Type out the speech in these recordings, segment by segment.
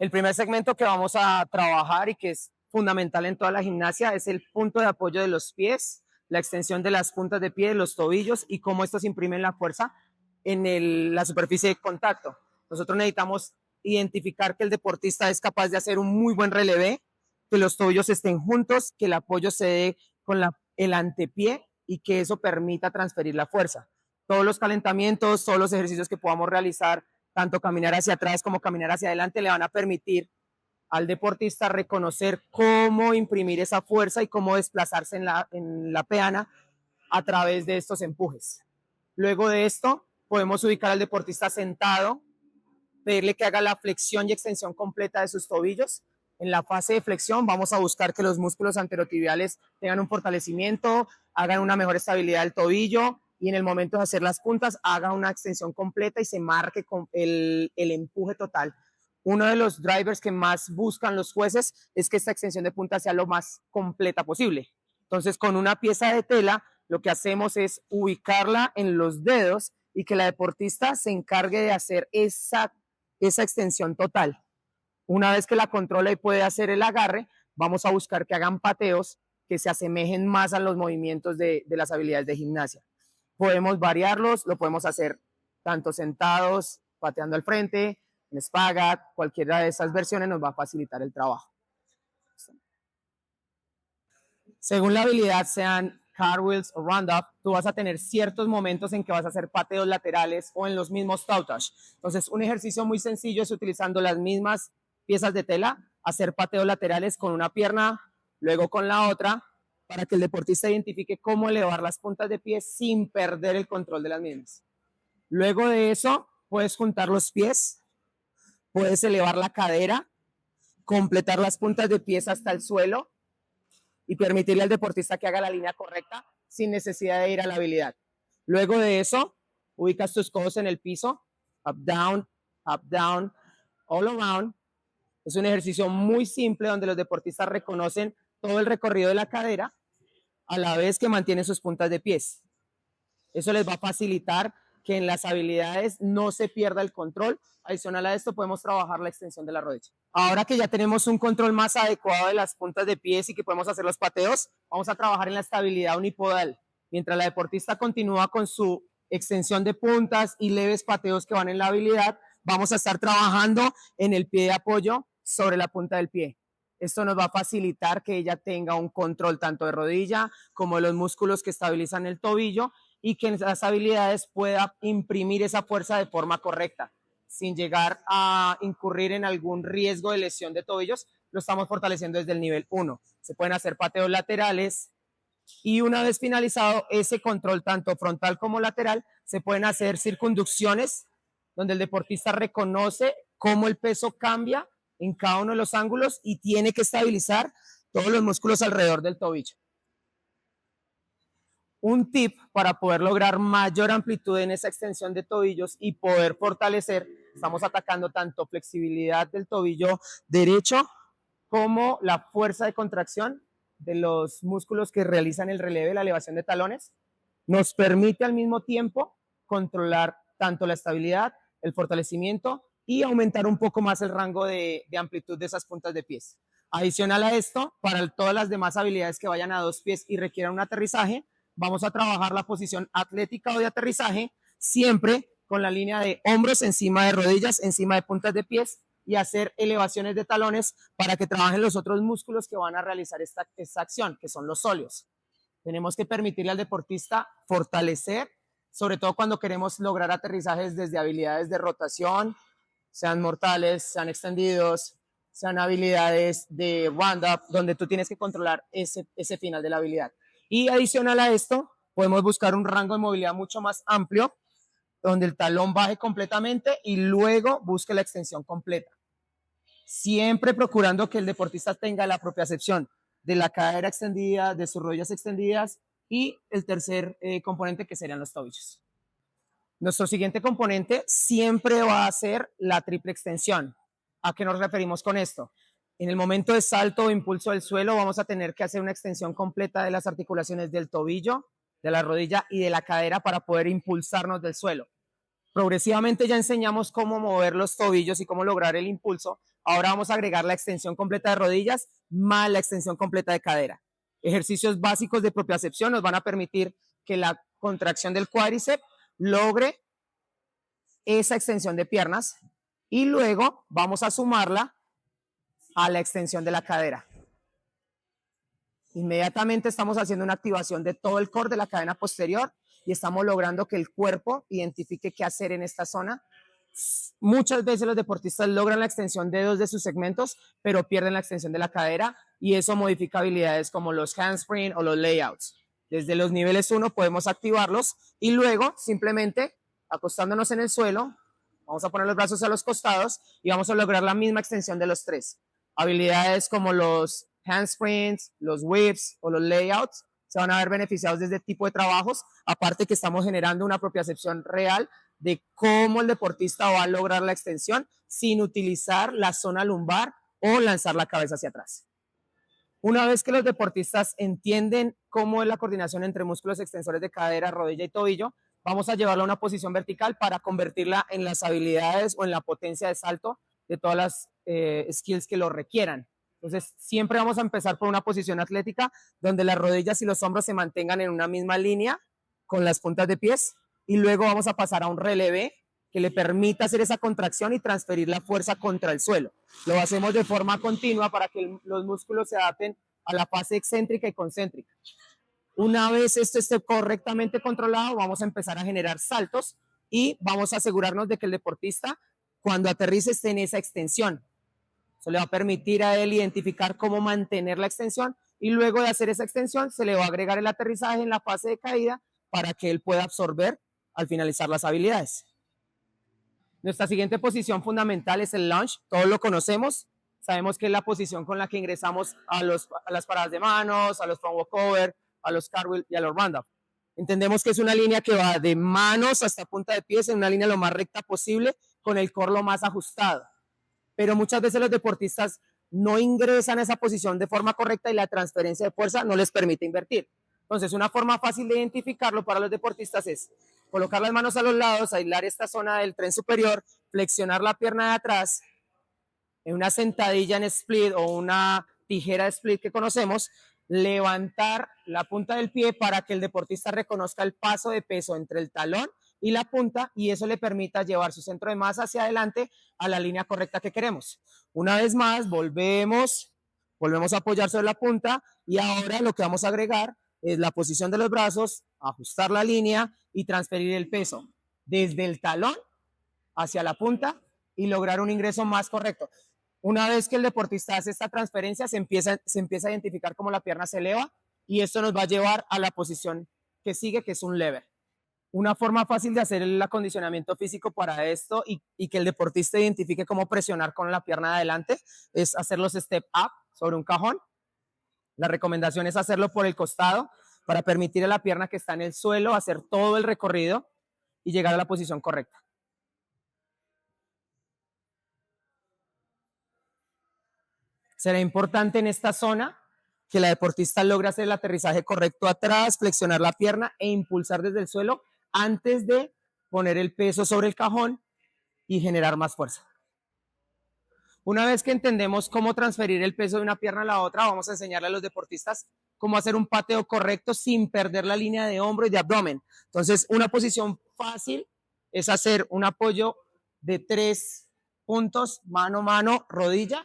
El primer segmento que vamos a trabajar y que es fundamental en toda la gimnasia es el punto de apoyo de los pies, la extensión de las puntas de pie, de los tobillos y cómo estos imprimen la fuerza en la superficie de contacto. Nosotros necesitamos identificar que el deportista es capaz de hacer un muy buen relevé, que los tobillos estén juntos, que el apoyo se dé con el antepié y que eso permita transferir la fuerza. Todos los calentamientos, todos los ejercicios que podamos realizar, tanto caminar hacia atrás como caminar hacia adelante, le van a permitir al deportista reconocer cómo imprimir esa fuerza y cómo desplazarse en la peana a través de estos empujes. Luego de esto, podemos ubicar al deportista sentado, pedirle que haga la flexión y extensión completa de sus tobillos. En la fase de flexión vamos a buscar que los músculos anterotibiales tengan un fortalecimiento, hagan una mejor estabilidad del tobillo y en el momento de hacer las puntas haga una extensión completa y se marque con el empuje total. Uno de los drivers que más buscan los jueces es que esta extensión de punta sea lo más completa posible. Entonces, con una pieza de tela, lo que hacemos es ubicarla en los dedos y que la deportista se encargue de hacer esa extensión total. Una vez que la controla y puede hacer el agarre, vamos a buscar que hagan pateos que se asemejen más a los movimientos de las habilidades de gimnasia. Podemos variarlos, lo podemos hacer tanto sentados, pateando al frente, en espagat, cualquiera de esas versiones nos va a facilitar el trabajo. Según la habilidad, sean cartwheels o round-up, tú vas a tener ciertos momentos en que vas a hacer pateos laterales o en los mismos toe touch. Entonces, un ejercicio muy sencillo es utilizando las mismas piezas de tela, hacer pateos laterales con una pierna, luego con la otra, para que el deportista identifique cómo elevar las puntas de pie sin perder el control de las mismas. Luego de eso, puedes juntar los pies, puedes elevar la cadera, completar las puntas de pies hasta el suelo y permitirle al deportista que haga la línea correcta sin necesidad de ir a la habilidad. Luego de eso, ubicas tus codos en el piso, up, down, all around. Es un ejercicio muy simple donde los deportistas reconocen todo el recorrido de la cadera a la vez que mantienen sus puntas de pies. Eso les va a facilitar que en las habilidades no se pierda el control. Adicional a esto, podemos trabajar la extensión de la rodilla. Ahora que ya tenemos un control más adecuado de las puntas de pies y que podemos hacer los pateos, vamos a trabajar en la estabilidad unipodal. Mientras la deportista continúa con su extensión de puntas y leves pateos que van en la habilidad, vamos a estar trabajando en el pie de apoyo sobre la punta del pie. Esto nos va a facilitar que ella tenga un control tanto de rodilla como de los músculos que estabilizan el tobillo y que en las habilidades pueda imprimir esa fuerza de forma correcta, sin llegar a incurrir en algún riesgo de lesión de tobillos. Lo estamos fortaleciendo desde el nivel 1. Se pueden hacer pateos laterales y una vez finalizado ese control, tanto frontal como lateral, se pueden hacer circunducciones donde el deportista reconoce cómo el peso cambia en cada uno de los ángulos y tiene que estabilizar todos los músculos alrededor del tobillo. Un tip para poder lograr mayor amplitud en esa extensión de tobillos y poder fortalecer, estamos atacando tanto flexibilidad del tobillo derecho como la fuerza de contracción de los músculos que realizan el releve, la elevación de talones. Nos permite al mismo tiempo controlar tanto la estabilidad, el fortalecimiento y aumentar un poco más el rango de amplitud de esas puntas de pies. Adicional a esto, para todas las demás habilidades que vayan a 2 pies y requieran un aterrizaje, vamos a trabajar la posición atlética o de aterrizaje, siempre con la línea de hombros encima de rodillas, encima de puntas de pies y hacer elevaciones de talones para que trabajen los otros músculos que van a realizar esta acción, que son los sóleos. Tenemos que permitirle al deportista fortalecer, sobre todo cuando queremos lograr aterrizajes desde habilidades de rotación, sean mortales, sean extendidos, sean habilidades de round-up, donde tú tienes que controlar ese final de la habilidad. Y adicional a esto, podemos buscar un rango de movilidad mucho más amplio, donde el talón baje completamente y luego busque la extensión completa. Siempre procurando que el deportista tenga la propiocepción de la cadera extendida, de sus rodillas extendidas y el tercer componente que serían los tobillos. Nuestro siguiente componente siempre va a ser la triple extensión. ¿A qué nos referimos con esto? En el momento de salto o impulso del suelo vamos a tener que hacer una extensión completa de las articulaciones del tobillo, de la rodilla y de la cadera para poder impulsarnos del suelo. Progresivamente ya enseñamos cómo mover los tobillos y cómo lograr el impulso. Ahora vamos a agregar la extensión completa de rodillas más la extensión completa de cadera. Ejercicios básicos de propiocepción nos van a permitir que la contracción del cuádriceps logre esa extensión de piernas y luego vamos a sumarla a la extensión de la cadera. Inmediatamente estamos haciendo una activación de todo el core de la cadena posterior y estamos logrando que el cuerpo identifique qué hacer en esta zona. Muchas veces los deportistas logran la extensión de dos de sus segmentos, pero pierden la extensión de la cadera y eso modifica habilidades como los handspring o los layouts. Desde los niveles 1 podemos activarlos y luego simplemente acostándonos en el suelo, vamos a poner los brazos a los costados y vamos a lograr la misma extensión de los tres. Habilidades como los handsprings, los whips o los layouts se van a ver beneficiados de este tipo de trabajos, aparte que estamos generando una propiocepción real de cómo el deportista va a lograr la extensión sin utilizar la zona lumbar o lanzar la cabeza hacia atrás. Una vez que los deportistas entienden cómo es la coordinación entre músculos extensores de cadera, rodilla y tobillo, vamos a llevarla a una posición vertical para convertirla en las habilidades o en la potencia de salto de todas las skills que lo requieran. Entonces, siempre vamos a empezar por una posición atlética donde las rodillas y los hombros se mantengan en una misma línea con las puntas de pies y luego vamos a pasar a un relevé que le permita hacer esa contracción y transferir la fuerza contra el suelo. Lo hacemos de forma continua para que los músculos se adapten a la fase excéntrica y concéntrica. Una vez esto esté correctamente controlado, vamos a empezar a generar saltos y vamos a asegurarnos de que el deportista, cuando aterrice, esté en esa extensión. Eso le va a permitir a él identificar cómo mantener la extensión y luego de hacer esa extensión se le va a agregar el aterrizaje en la fase de caída para que él pueda absorber al finalizar las habilidades. Nuestra siguiente posición fundamental es el lunge. Todos lo conocemos. Sabemos que es la posición con la que ingresamos a las paradas de manos, a los front walkover, a los cartwheel y a los round-up. Entendemos que es una línea que va de manos hasta punta de pies en una línea lo más recta posible con el core lo más ajustado. Pero muchas veces los deportistas no ingresan a esa posición de forma correcta y la transferencia de fuerza no les permite invertir. Entonces, una forma fácil de identificarlo para los deportistas es colocar las manos a los lados, aislar esta zona del tren superior, flexionar la pierna de atrás, en una sentadilla en split o una tijera de split que conocemos, levantar la punta del pie para que el deportista reconozca el paso de peso entre el talón y la punta y eso le permita llevar su centro de masa hacia adelante a la línea correcta que queremos. Una vez más, volvemos a apoyar sobre la punta y ahora lo que vamos a agregar es la posición de los brazos, ajustar la línea y transferir el peso desde el talón hacia la punta y lograr un ingreso más correcto. Una vez que el deportista hace esta transferencia, se empieza a identificar cómo la pierna se eleva y esto nos va a llevar a la posición que sigue, que es un lever. Una forma fácil de hacer el acondicionamiento físico para esto y que el deportista identifique cómo presionar con la pierna de adelante es hacer los step up sobre un cajón. La recomendación es hacerlo por el costado para permitir a la pierna que está en el suelo hacer todo el recorrido y llegar a la posición correcta. Será importante en esta zona que la deportista logre hacer el aterrizaje correcto atrás, flexionar la pierna e impulsar desde el suelo antes de poner el peso sobre el cajón y generar más fuerza. Una vez que entendemos cómo transferir el peso de una pierna a la otra, vamos a enseñarle a los deportistas cómo hacer un pateo correcto sin perder la línea de hombro y de abdomen. Entonces, una posición fácil es hacer un apoyo de 3 puntos, mano, mano, rodilla,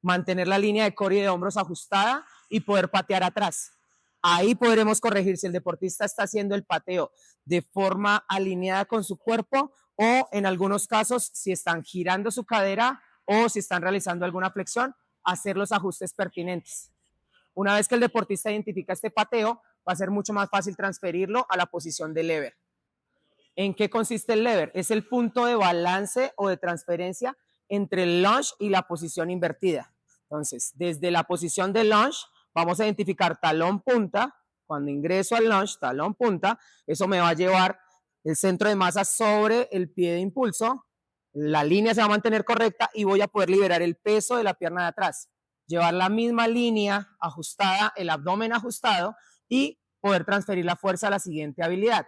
mantener la línea de core y de hombros ajustada y poder patear atrás. Ahí podremos corregir si el deportista está haciendo el pateo de forma alineada con su cuerpo o en algunos casos si están girando su cadera o si están realizando alguna flexión, hacer los ajustes pertinentes. Una vez que el deportista identifica este pateo, va a ser mucho más fácil transferirlo a la posición de lever. ¿En qué consiste el lever? Es el punto de balance o de transferencia entre el lunge y la posición invertida. Entonces, desde la posición de lunge, vamos a identificar talón punta. Cuando ingreso al lunge, talón punta, eso me va a llevar el centro de masa sobre el pie de impulso. La línea se va a mantener correcta y voy a poder liberar el peso de la pierna de atrás. Llevar la misma línea ajustada, el abdomen ajustado y poder transferir la fuerza a la siguiente habilidad.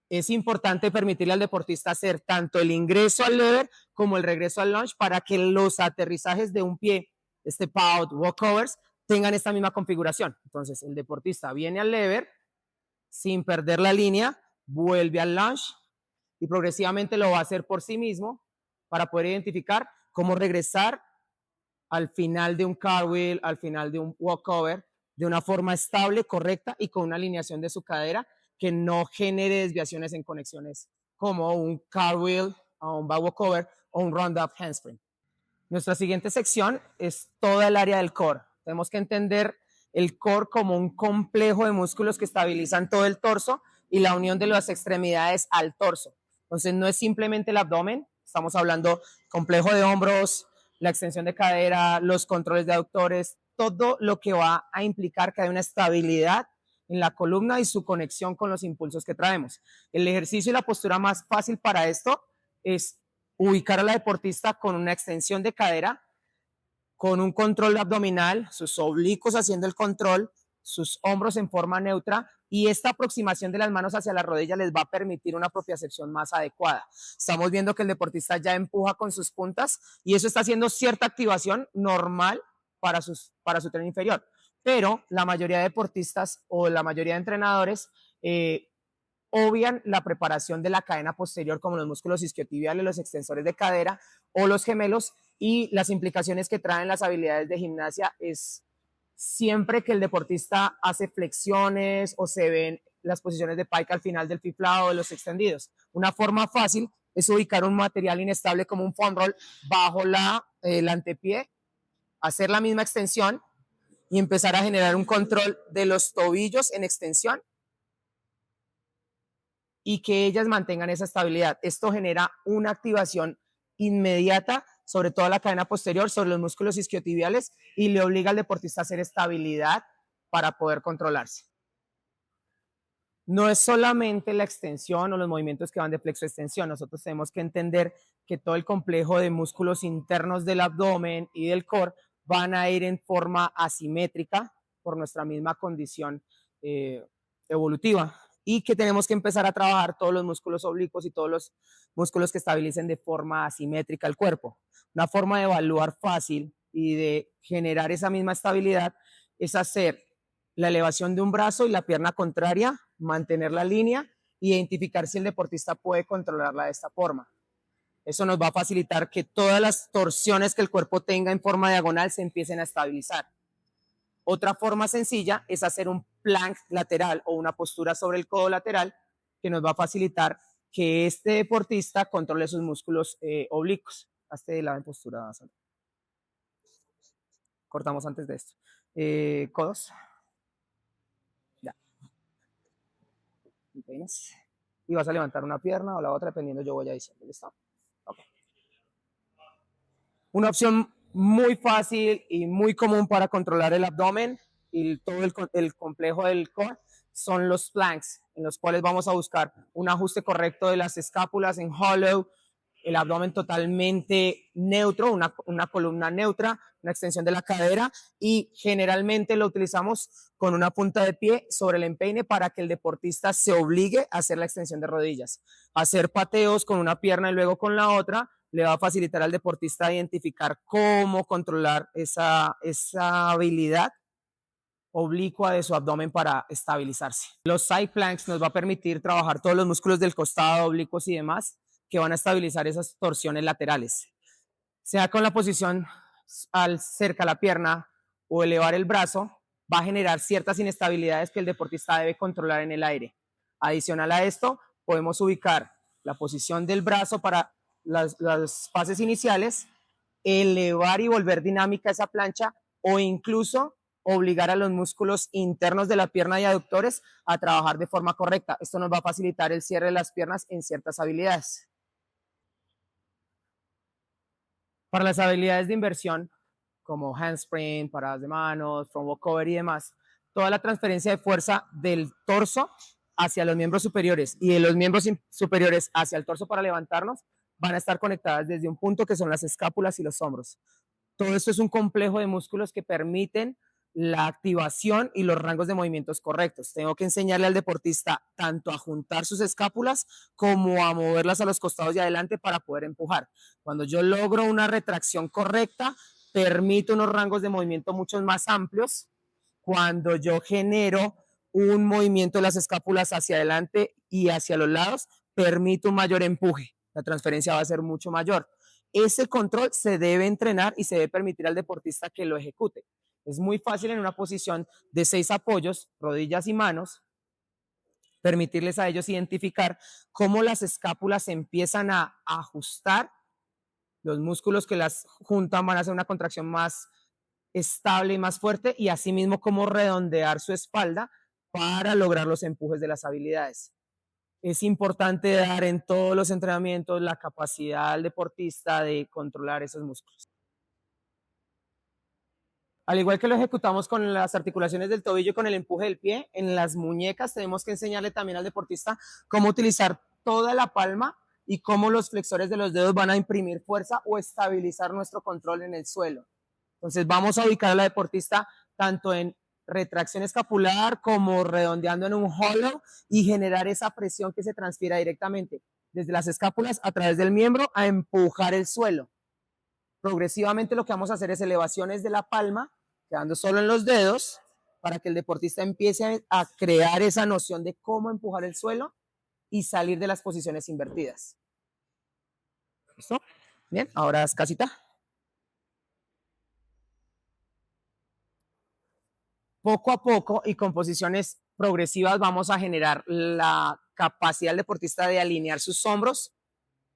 Es importante permitirle al deportista hacer tanto el ingreso al lever como el regreso al lunge para que los aterrizajes de un pie, step out, walkovers, tengan esta misma configuración. Entonces, el deportista viene al lever sin perder la línea, vuelve al lunge y progresivamente lo va a hacer por sí mismo para poder identificar cómo regresar al final de un cartwheel, al final de un walkover, de una forma estable, correcta y con una alineación de su cadera que no genere desviaciones en conexiones como un cartwheel, un back walkover o un round-up handspring. Nuestra siguiente sección es toda el área del core. Tenemos que entender el core como un complejo de músculos que estabilizan todo el torso y la unión de las extremidades al torso. Entonces no es simplemente el abdomen, estamos hablando complejo de hombros, la extensión de cadera, los controles de aductores, todo lo que va a implicar que haya una estabilidad en la columna y su conexión con los impulsos que traemos. El ejercicio y la postura más fácil para esto es ubicar a la deportista con una extensión de cadera, con un control abdominal, sus oblicuos haciendo el control, sus hombros en forma neutra, y esta aproximación de las manos hacia la rodilla les va a permitir una propiocepción más adecuada. Estamos viendo que el deportista ya empuja con sus puntas y eso está haciendo cierta activación normal para su tren inferior. Pero la mayoría de deportistas o la mayoría de entrenadores obvian la preparación de la cadena posterior como los músculos isquiotibiales, los extensores de cadera o los gemelos, y las implicaciones que traen las habilidades de gimnasia es siempre que el deportista hace flexiones o se ven las posiciones de pike al final del fiflado de los extendidos. Una forma fácil es ubicar un material inestable como un foam roll bajo el antepié, hacer la misma extensión y empezar a generar un control de los tobillos en extensión y que ellas mantengan esa estabilidad. Esto genera una activación inmediata sobre toda la cadena posterior, sobre los músculos isquiotibiales, y le obliga al deportista a hacer estabilidad para poder controlarse. No es solamente la extensión o los movimientos que van de flexo-extensión, nosotros tenemos que entender que todo el complejo de músculos internos del abdomen y del core van a ir en forma asimétrica por nuestra misma condición evolutiva, y que tenemos que empezar a trabajar todos los músculos oblicuos y todos los músculos que estabilicen de forma asimétrica el cuerpo. Una forma de evaluar fácil y de generar esa misma estabilidad es hacer la elevación de un brazo y la pierna contraria, mantener la línea, identificar si el deportista puede controlarla de esta forma. Eso nos va a facilitar que todas las torsiones que el cuerpo tenga en forma diagonal se empiecen a estabilizar. Otra forma sencilla es hacer un plank lateral o una postura sobre el codo lateral que nos va a facilitar que este deportista controle sus músculos oblicuos. Hazte de lado en postura. Cortamos antes de esto. Codos. Ya. Y vas a levantar una pierna o la otra, dependiendo, yo voy a decir. ¿Listo? Okay. Una opción muy fácil y muy común para controlar el abdomen y todo el complejo del core son los planks, en los cuales vamos a buscar un ajuste correcto de las escápulas en hollow, el abdomen totalmente neutro, una columna neutra, una extensión de la cadera, y generalmente lo utilizamos con una punta de pie sobre el empeine para que el deportista se obligue a hacer la extensión de rodillas. Hacer pateos con una pierna y luego con la otra le va a facilitar al deportista identificar cómo controlar esa habilidad oblicua de su abdomen para estabilizarse. Los side planks nos va a permitir trabajar todos los músculos del costado, oblicuos y demás, que van a estabilizar esas torsiones laterales. Sea con la posición al cerca la pierna o elevar el brazo, va a generar ciertas inestabilidades que el deportista debe controlar en el aire. Adicional a esto, podemos ubicar la posición del brazo para las fases iniciales, elevar y volver dinámica esa plancha, o incluso obligar a los músculos internos de la pierna y aductores a trabajar de forma correcta. Esto nos va a facilitar el cierre de las piernas en ciertas habilidades. Para las habilidades de inversión, como handspring, paradas de manos, front walkover y demás, toda la transferencia de fuerza del torso hacia los miembros superiores y de los miembros superiores hacia el torso para levantarnos van a estar conectadas desde un punto que son las escápulas y los hombros. Todo esto es un complejo de músculos que permiten la activación y los rangos de movimientos correctos. Tengo que enseñarle al deportista tanto a juntar sus escápulas como a moverlas a los costados y adelante para poder empujar. Cuando yo logro una retracción correcta, permito unos rangos de movimiento mucho más amplios. Cuando yo genero un movimiento de las escápulas hacia adelante y hacia los lados, permito un mayor empuje. La transferencia va a ser mucho mayor. Ese control se debe entrenar y se debe permitir al deportista que lo ejecute. Es muy fácil en una posición de 6 apoyos, rodillas y manos, permitirles a ellos identificar cómo las escápulas se empiezan a ajustar. Los músculos que las juntan van a hacer una contracción más estable y más fuerte, y asimismo cómo redondear su espalda para lograr los empujes de las habilidades. Es importante dar en todos los entrenamientos la capacidad al deportista de controlar esos músculos. Al igual que lo ejecutamos con las articulaciones del tobillo y con el empuje del pie, en las muñecas tenemos que enseñarle también al deportista cómo utilizar toda la palma y cómo los flexores de los dedos van a imprimir fuerza o estabilizar nuestro control en el suelo. Entonces vamos a ubicar a la deportista tanto en retracción escapular como redondeando en un hollow y generar esa presión que se transfiera directamente desde las escápulas a través del miembro a empujar el suelo. Progresivamente lo que vamos a hacer es elevaciones de la palma, quedando solo en los dedos, para que el deportista empiece a crear esa noción de cómo empujar el suelo y salir de las posiciones invertidas. ¿Listo? Bien, ahora es casita. Poco a poco y con posiciones progresivas vamos a generar la capacidad del deportista de alinear sus hombros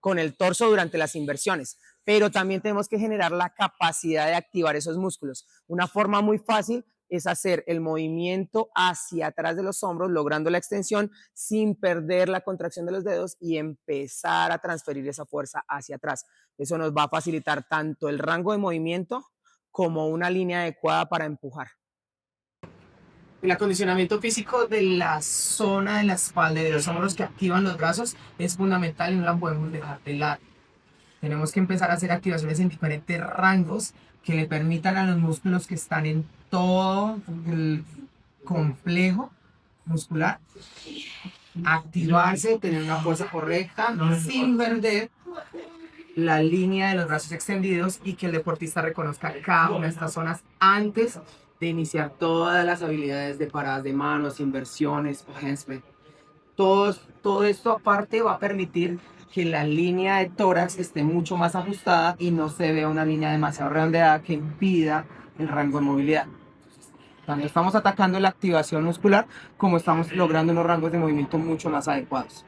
con el torso durante las inversiones, pero también tenemos que generar la capacidad de activar esos músculos. Una forma muy fácil es hacer el movimiento hacia atrás de los hombros, logrando la extensión sin perder la contracción de los dedos y empezar a transferir esa fuerza hacia atrás. Eso nos va a facilitar tanto el rango de movimiento como una línea adecuada para empujar. El acondicionamiento físico de la zona de la espalda y de los hombros que activan los brazos es fundamental y no la podemos dejar de lado. Tenemos que empezar a hacer activaciones en diferentes rangos que le permitan a los músculos que están en todo el complejo muscular activarse, tener una fuerza correcta, sin perder la línea de los brazos extendidos, y que el deportista reconozca cada una de estas zonas antes de iniciar todas las habilidades de paradas de manos, inversiones o handspring. Todo esto aparte va a permitir que la línea de tórax esté mucho más ajustada y no se vea una línea demasiado redondeada que impida el rango de movilidad. Tanto estamos atacando la activación muscular como estamos logrando unos rangos de movimiento mucho más adecuados.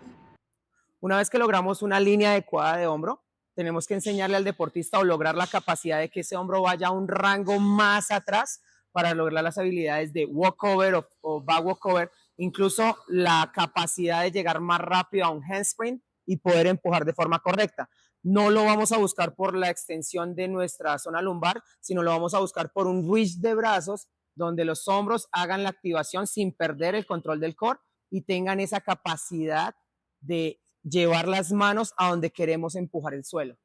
Una vez que logramos una línea adecuada de hombro, tenemos que enseñarle al deportista o lograr la capacidad de que ese hombro vaya a un rango más atrás para lograr las habilidades de walkover o back walkover, incluso la capacidad de llegar más rápido a un handspring y poder empujar de forma correcta. No lo vamos a buscar por la extensión de nuestra zona lumbar, sino lo vamos a buscar por un reach de brazos donde los hombros hagan la activación sin perder el control del core y tengan esa capacidad de llevar las manos a donde queremos empujar el suelo.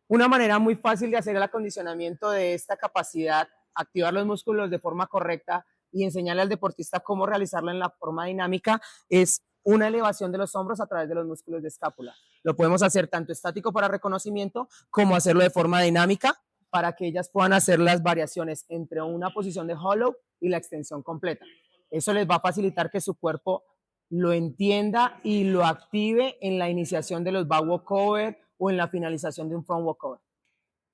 Una manera muy fácil de hacer el acondicionamiento de esta capacidad, activar los músculos de forma correcta y enseñarle al deportista cómo realizarlo en la forma dinámica, es una elevación de los hombros a través de los músculos de escápula. Lo podemos hacer tanto estático para reconocimiento como hacerlo de forma dinámica para que ellas puedan hacer las variaciones entre una posición de hollow y la extensión completa. Eso les va a facilitar que su cuerpo lo entienda y lo active en la iniciación de los back walkover o en la finalización de un front walkover.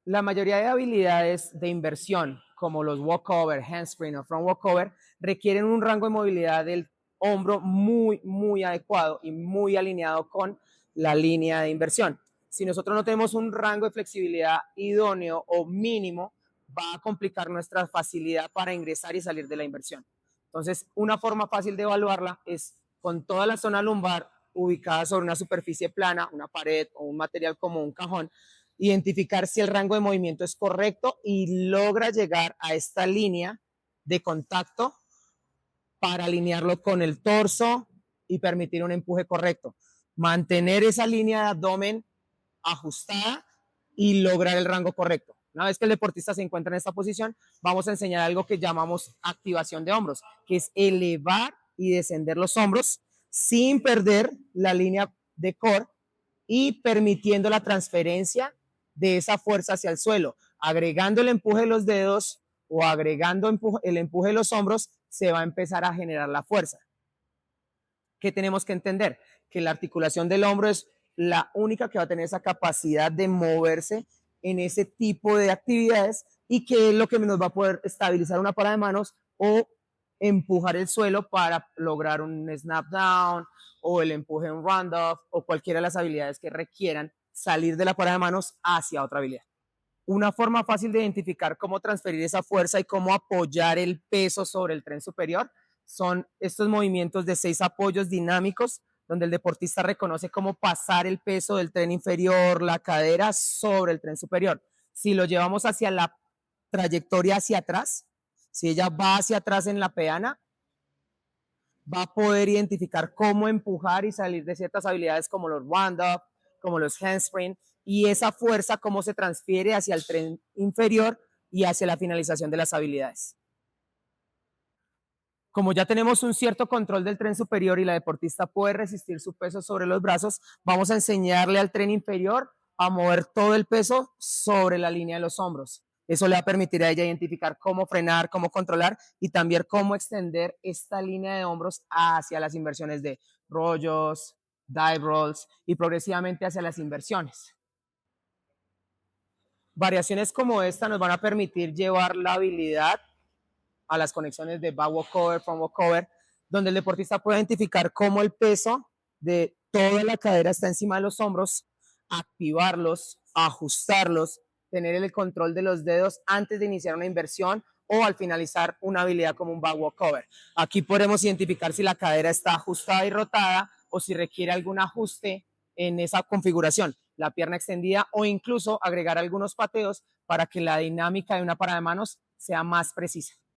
La mayoría de habilidades de inversión, como los walkover, handspring o front walkover, requieren un rango de movilidad del hombro muy adecuado y muy alineado con la línea de inversión. Si nosotros no tenemos un rango de flexibilidad idóneo o mínimo, va a complicar nuestra facilidad para ingresar y salir de la inversión. Entonces, una forma fácil de evaluarla es con toda la zona lumbar ubicada sobre una superficie plana, una pared o un material como un cajón, identificar si el rango de movimiento es correcto y logra llegar a esta línea de contacto para alinearlo con el torso y permitir un empuje correcto. Mantener esa línea de abdomen ajustada y lograr el rango correcto. Una vez que el deportista se encuentra en esta posición, vamos a enseñar algo que llamamos activación de hombros, que es elevar y descender los hombros sin perder la línea de core y permitiendo la transferencia de esa fuerza hacia el suelo. Agregando el empuje de los dedos o agregando el empuje de los hombros, se va a empezar a generar la fuerza. ¿Qué tenemos que entender? Que la articulación del hombro es la única que va a tener esa capacidad de moverse en ese tipo de actividades y que es lo que nos va a poder estabilizar una parada de manos o empujar el suelo para lograr un snap down o el empuje en round off o cualquiera de las habilidades que requieran salir de la parada de manos hacia otra habilidad. Una forma fácil de identificar cómo transferir esa fuerza y cómo apoyar el peso sobre el tren superior son estos movimientos de 6 apoyos dinámicos, donde el deportista reconoce cómo pasar el peso del tren inferior, la cadera, sobre el tren superior. Si lo llevamos hacia la trayectoria hacia atrás, si ella va hacia atrás en la peana, va a poder identificar cómo empujar y salir de ciertas habilidades como los round-up, como los handspring, y esa fuerza cómo se transfiere hacia el tren inferior y hacia la finalización de las habilidades. Como ya tenemos un cierto control del tren superior y la deportista puede resistir su peso sobre los brazos, vamos a enseñarle al tren inferior a mover todo el peso sobre la línea de los hombros. Eso le va a permitir a ella identificar cómo frenar, cómo controlar y también cómo extender esta línea de hombros hacia las inversiones de rollos, dive rolls y progresivamente hacia las inversiones. Variaciones como esta nos van a permitir llevar la habilidad a las conexiones de back walk cover, front walk cover, donde el deportista puede identificar cómo el peso de toda la cadera está encima de los hombros, activarlos, ajustarlos, tener el control de los dedos antes de iniciar una inversión o al finalizar una habilidad como un back walk cover. Aquí podemos identificar si la cadera está ajustada y rotada o si requiere algún ajuste en esa configuración, la pierna extendida o incluso agregar algunos pateos para que la dinámica de una parada de manos sea más precisa.